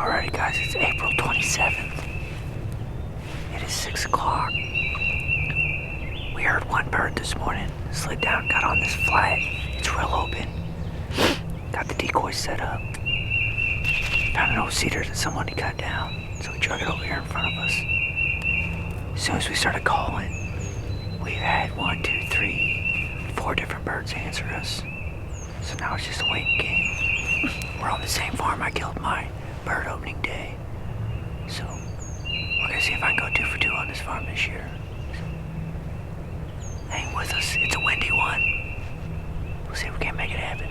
Alrighty guys, it's April 27th. It is 6 o'clock. We heard one bird this morning. Slid down, got on this flat. It's real open. Got the decoy set up. Found an old cedar that someone had cut down, so we drug it over here in front of us. As soon as we started calling, we've had 4 different birds answer us. So now it's just a waiting game. We're on the same farm I killed my bird opening day. So we're gonna see if I can go 2 for 2 on this farm this year. Hang with us, it's a windy one. We'll see if we can't make it happen.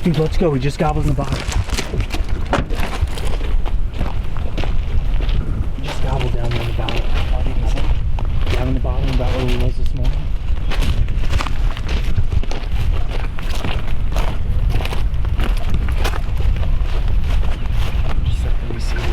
Dude, let's go. We just gobbled in the bottom. We just gobbled down there in the bottom. Down in the bottom about where we was this morning. Just like we see it.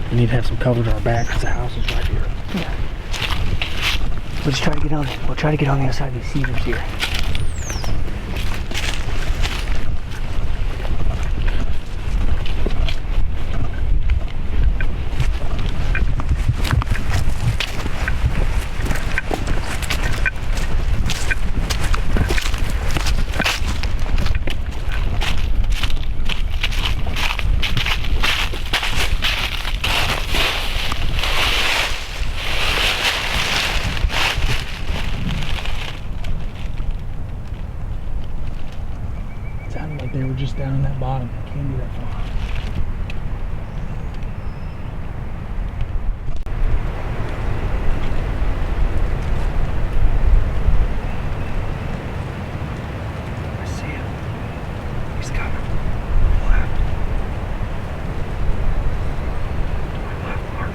We need to have some cover to our back because the house is right here. Yeah. We'll just try to get on it. We'll try to get on the other side of these cedars here. Sounded like they were just down in that bottom. It can't be that far. I see him. He's coming. Left. My left arm.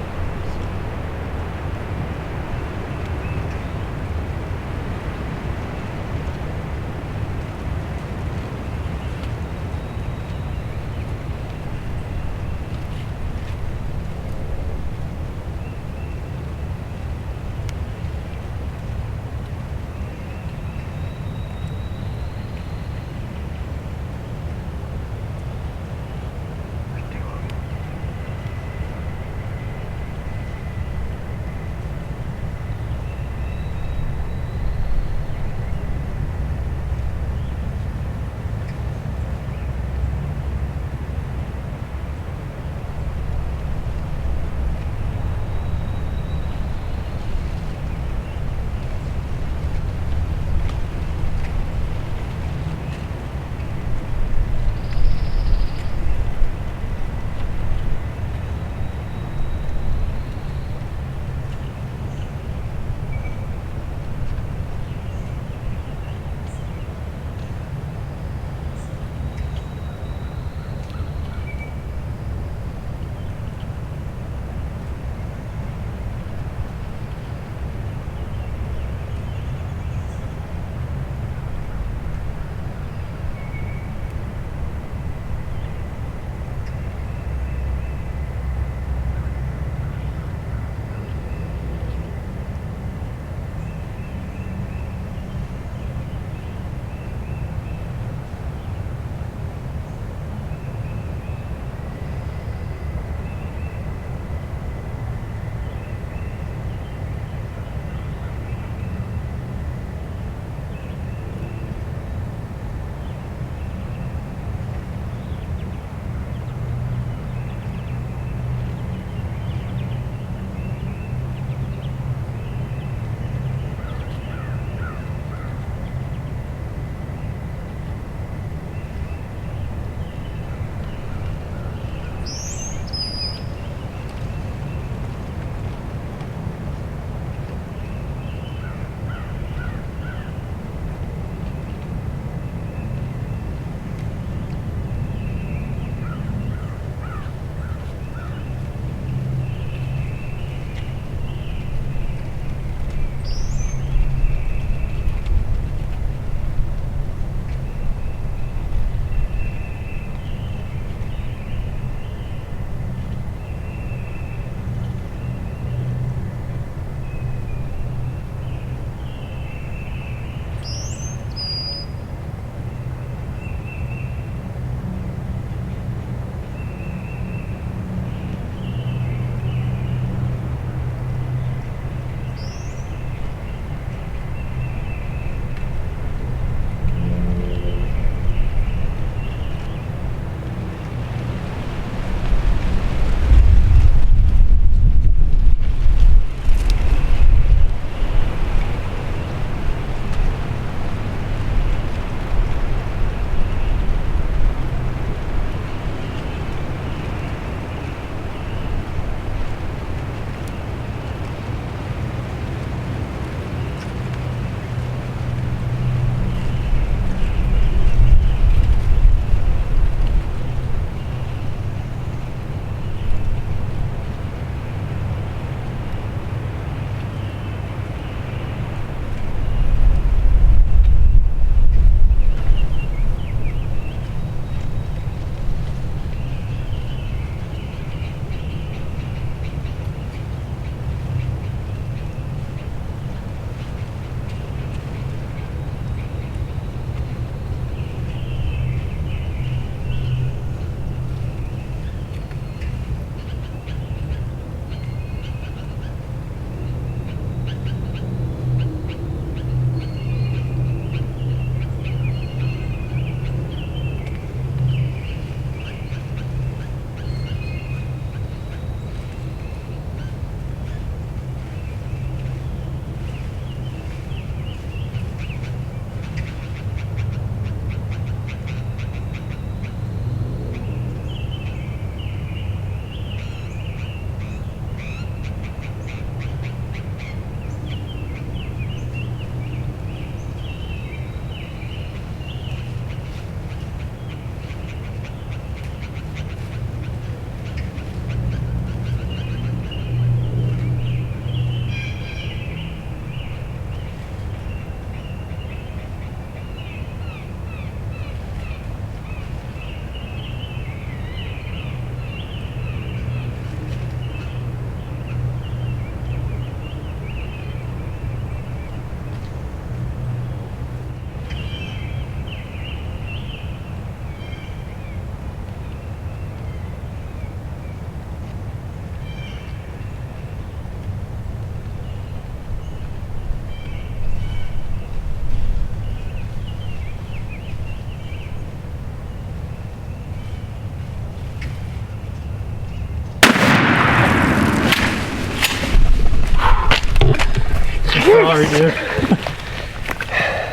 sorry, dude.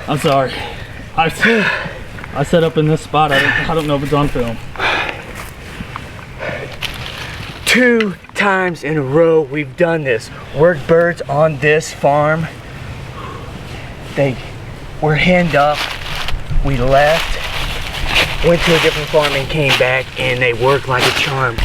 I'm sorry. I set up in this spot. I don't know if it's on film. 2 times in a row we've done this. Worked birds on this farm. They were henned up. We left, went to a different farm and came back, and they worked like a charm.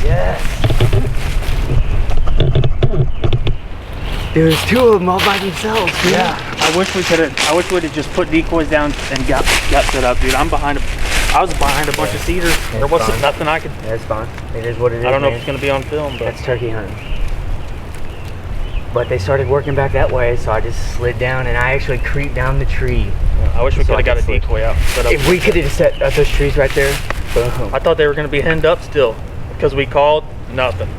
Yes. There's 2 of them all by themselves, dude. Yeah. I wish we'd have just put decoys down and got set up, dude. I was behind a bunch of cedars. There wasn't nothing I could. That's fine. It is what it is. I don't know man. if it's gonna be on film, but That's turkey hunting. But they started working back that way, so I just slid down and I actually creeped down the tree. I wish we could have got a decoy out. Set up. If we could have set up those trees right there, boom. I thought they were gonna be henned up still, because we called nothing,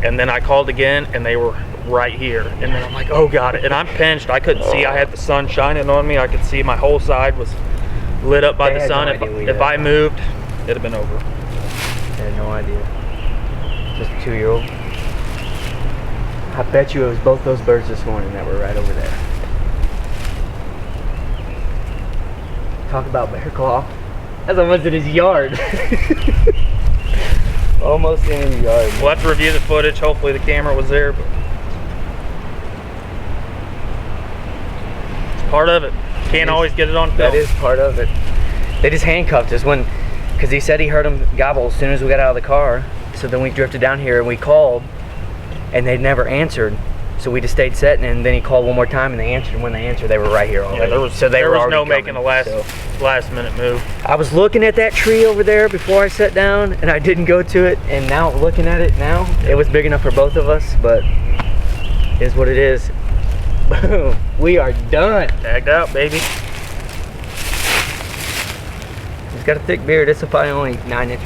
and then I called again and they were right here, and then I'm like, oh god, and I'm pinched. I couldn't see. I had the sun shining on me. I could see my whole side was lit up by the sun. If I moved, it'd have been over. I had no idea. Just a 2-year-old. I bet you it was both those birds this morning that were right over there. Talk about bear claw. That's almost in his yard. Almost in his yard. We'll have to review the footage. Hopefully the camera was there, but it's part of it. Can't always get it on film. That is part of it. They just handcuffed us because he said he heard them gobble as soon as we got out of the car. So then we drifted down here and we called, and they never answered. So we just stayed set, and then he called one more time, and they answered. And when they answered, they were right here already. Yeah, there was no making a last minute move. I was looking at that tree over there before I sat down, and I didn't go to it. And now looking at it now, it was big enough for both of us, but it is what it is. Boom, we are done. Tagged out, baby. He's got a thick beard. It's probably only 9-inch.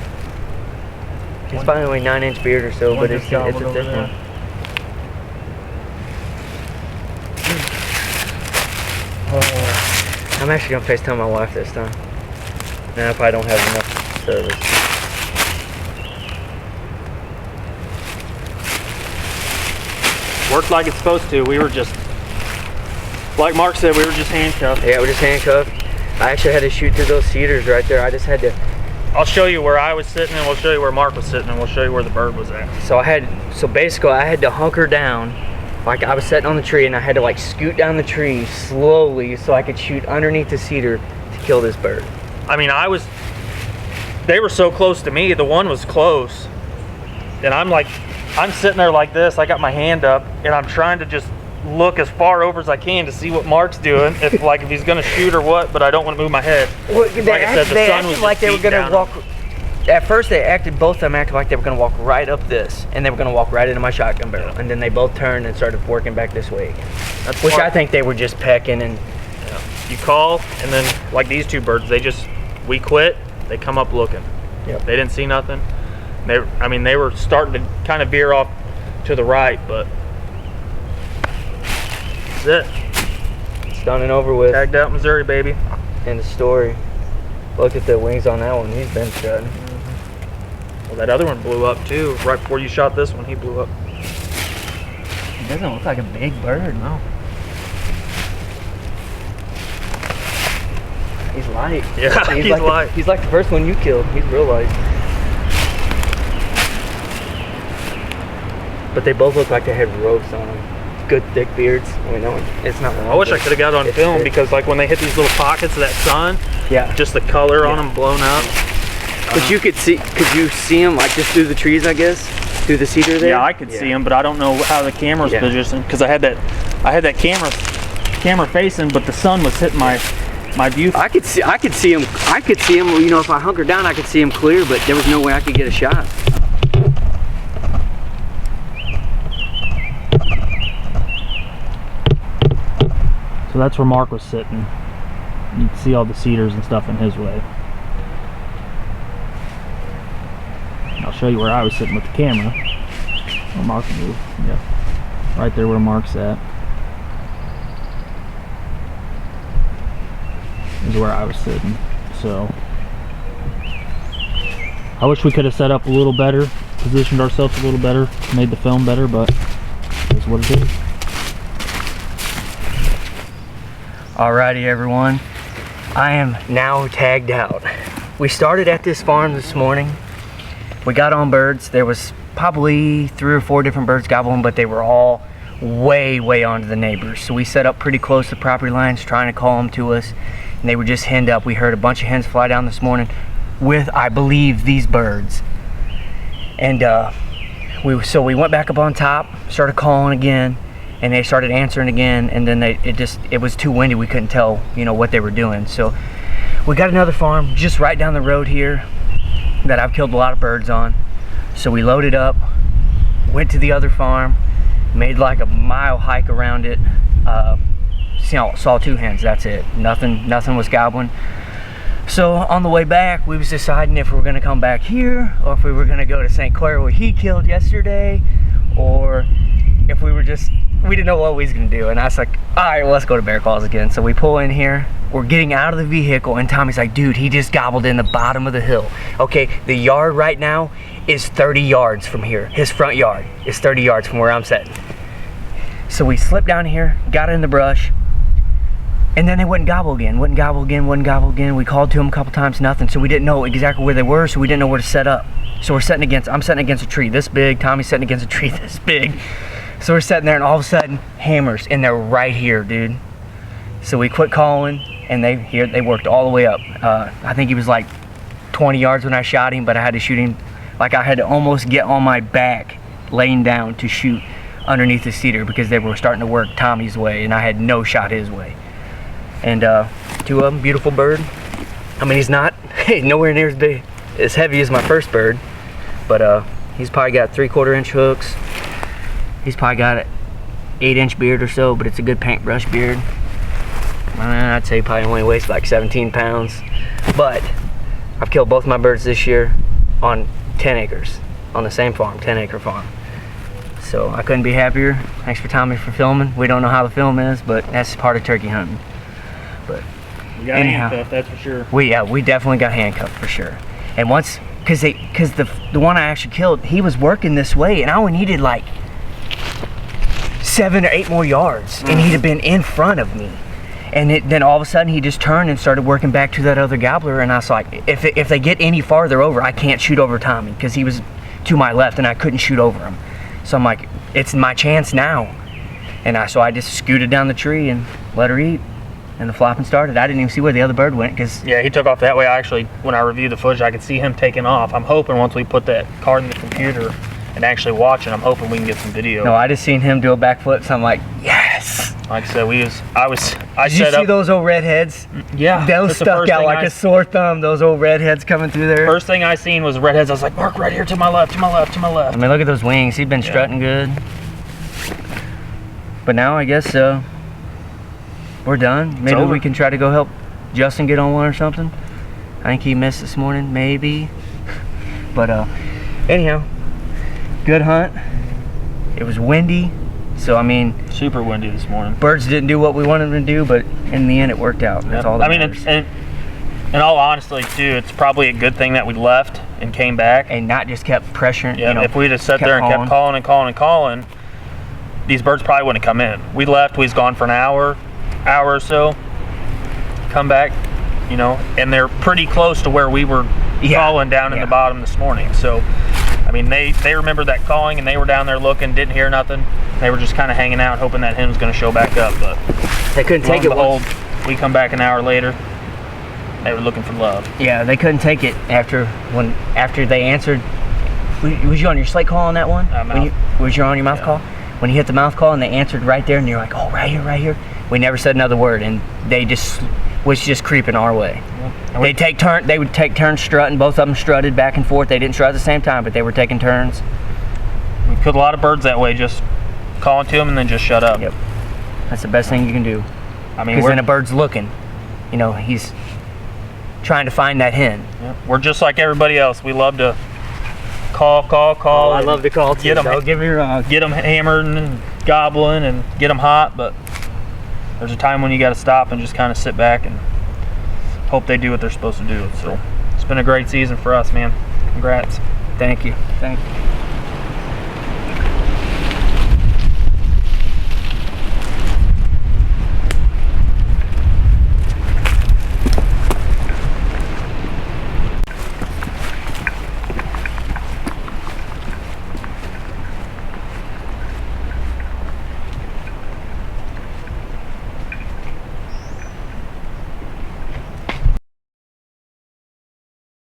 It's probably only 9-inch beard or so, but it's a thick one. I'm actually gonna FaceTime my wife this time. Now if I don't have enough service. Worked like it's supposed to. We were just, like Mark said, we were just handcuffed. Yeah, we're just handcuffed. I actually had to shoot through those cedars right there. I just had to. I'll show you where I was sitting, and we'll show you where Mark was sitting, and we'll show you where the bird was at. So basically I had to hunker down. Like I was sitting on the tree, and I had to like scoot down the tree slowly so I could shoot underneath the cedar to kill this bird. I mean, they were so close to me. The one was close, and I'm sitting there like this. I got my hand up, and I'm trying to just look as far over as I can to see what Mark's doing, if he's gonna shoot or what. But I don't want to move my head. Well, like I said, the sun was like they were gonna down. walk. At first, both of them acted like they were gonna walk right up this, and they were gonna walk right into my shotgun barrel. And then they both turned and started working back this way. Which I think they were just pecking and. Yeah. You call, and then like these 2 birds, we quit. They come up looking. Yep. They didn't see nothing. They were starting to kind of veer off to the right, but that's it. It's done and over with. Tagged out Missouri, baby. End of story. Look at the wings on that one. He's been shut. Well, that other one blew up too. Right before you shot this one, he blew up. He doesn't look like a big bird. No. He's light. Yeah, he's light. He's like the first one you killed. He's real light. But they both look like they had ropes on them. Good thick beards. I mean, it's not wrong. I wish I could have got it on film thick. because like when they hit these little pockets of that sun, yeah, just the color on them blown up. But you could see them like just through the trees, I guess, through the cedar there. Yeah, I could see them, but I don't know how the camera's positioned because I had that camera facing, but the sun was hitting my view. I could see them. You know, if I hunkered down, I could see them clear, but there was no way I could get a shot. So that's where Mark was sitting. You can see all the cedars and stuff in his way. I'll show you where I was sitting with the camera. Where Mark moved. Yeah. Right there where Mark's at. Is where I was sitting. So I wish we could have set up a little better, positioned ourselves a little better, made the film better, but that's what it is. Alrighty everyone, I am now tagged out. We started at this farm this morning. We got on birds. There was probably 3 or 4 different birds gobbling, but they were all way onto the neighbors. So we set up pretty close to property lines trying to call them to us, and they were just henned up. We heard a bunch of hens fly down this morning with, I believe, these birds. And so we went back up on top, started calling again, and they started answering again, and then it was too windy. We couldn't tell, you know, what they were doing. So we got another farm just right down the road here that I've killed a lot of birds on. So we loaded up, went to the other farm, made like a mile hike around it. Saw 2 hens, that's it. Nothing was gobbling. So on the way back, we was deciding if we were gonna come back here, or if we were gonna go to St. Clair where he killed yesterday, or if we didn't know what we was gonna do. And I was like, all right, well, let's go to Bear Claws again. So we pull in here, we're getting out of the vehicle, and Tommy's like, dude, he just gobbled in the bottom of the hill. Okay, the yard right now is 30 yards from here. His front yard is 30 yards from where I'm sitting. So we slipped down here, got in the brush, and then they wouldn't gobble again, wouldn't gobble again. We called to them a couple times, nothing. So we didn't know exactly where they were, so we didn't know where to set up. So I'm sitting against a tree this big, Tommy's sitting against a tree this big. So we're sitting there, and all of a sudden, hammers, and they're right here, dude. So we quit calling, and they worked all the way up. I think he was like 20 yards when I shot him, but I had to shoot him, like I had to almost get on my back, laying down to shoot underneath the cedar, because they were starting to work Tommy's way, and I had no shot his way. And 2 of them, beautiful bird. I mean, he's not nowhere near as big, as heavy as my first bird, but he's probably got 3/4 inch hooks. He's probably got an 8-inch beard or so, but it's a good paintbrush beard. I'd say he probably only weighs like 17 pounds. But I've killed both my birds this year on 10 acres, on the same farm, 10-acre farm. So I couldn't be happier. Thanks for Tommy for filming. We don't know how the film is, but that's part of turkey hunting. But We got handcuffed, that's for sure. we definitely got handcuffed for sure. And once, because the one I actually killed, he was working this way, and I only needed like 7 or 8 more yards, and he'd have been in front of me. And then all of a sudden he just turned and started working back to that other gobbler, and I was like, if they get any farther over, I can't shoot over Tommy, because he was to my left and I couldn't shoot over him. So I'm like, it's my chance now. And so I just scooted down the tree and let her eat, and the flopping started. I didn't even see where the other bird went, because Yeah, he took off that way. When I reviewed the footage, I could see him taking off. I'm hoping once we put that card in the computer and actually watch it, I'm hoping we can get some video. no, I just seen him do a backflip, so I'm like, yes. Like I said, I Did you see those old redheads? Yeah. Those that's the stuck first out thing like a sore thumb, those old redheads coming through there. First thing I seen was redheads. I was like, Mark, right here to my left, to my left, to my left. I mean, look at those wings. He's been strutting good. But now I guess we're done. Maybe we can try to go help Justin get on one or something. I think he missed this morning, maybe. But anyhow, good hunt. It was windy, so I mean, Super windy this morning. birds didn't do what we wanted them to do, but in the end it worked out. That's all that matters. and in all honesty, too, it's probably a good thing that we left and came back. And not just kept pressuring. Yeah, you know, if we'd have sat there and kept calling, these birds probably wouldn't have come in. We left, we was gone for an hour or so, come back, you know, and they're pretty close to where we were calling down in the bottom this morning. So, I mean, they remembered that calling, and they were down there looking, didn't hear nothing. They were just kind of hanging out, hoping that hen was going to show back up. But they couldn't take it. Behold, we come back an hour later. They were looking for love. Yeah, they couldn't take it after they answered. Was you on your slate call on that one? Was you on your mouth call? When you hit the mouth call and they answered right there, and you're like, oh, right here, right here. We never said another word, and they was just creeping our way. They would take turns strutting. Both of them strutted back and forth. They didn't strut at the same time, but they were taking turns. We killed a lot of birds that way, just calling to them and then just shut up. Yep. That's the best thing you can do. I mean, because then a bird's looking. You know, he's trying to find that hen. Yep. We're just like everybody else. We love to call. Oh, I love to call too. Don't get me wrong. Get them hammered and gobbling and get them hot, but there's a time when you got to stop and just kind of sit back and hope they do what they're supposed to do. So it's been a great season for us, man. Congrats. Thank you. Thank you.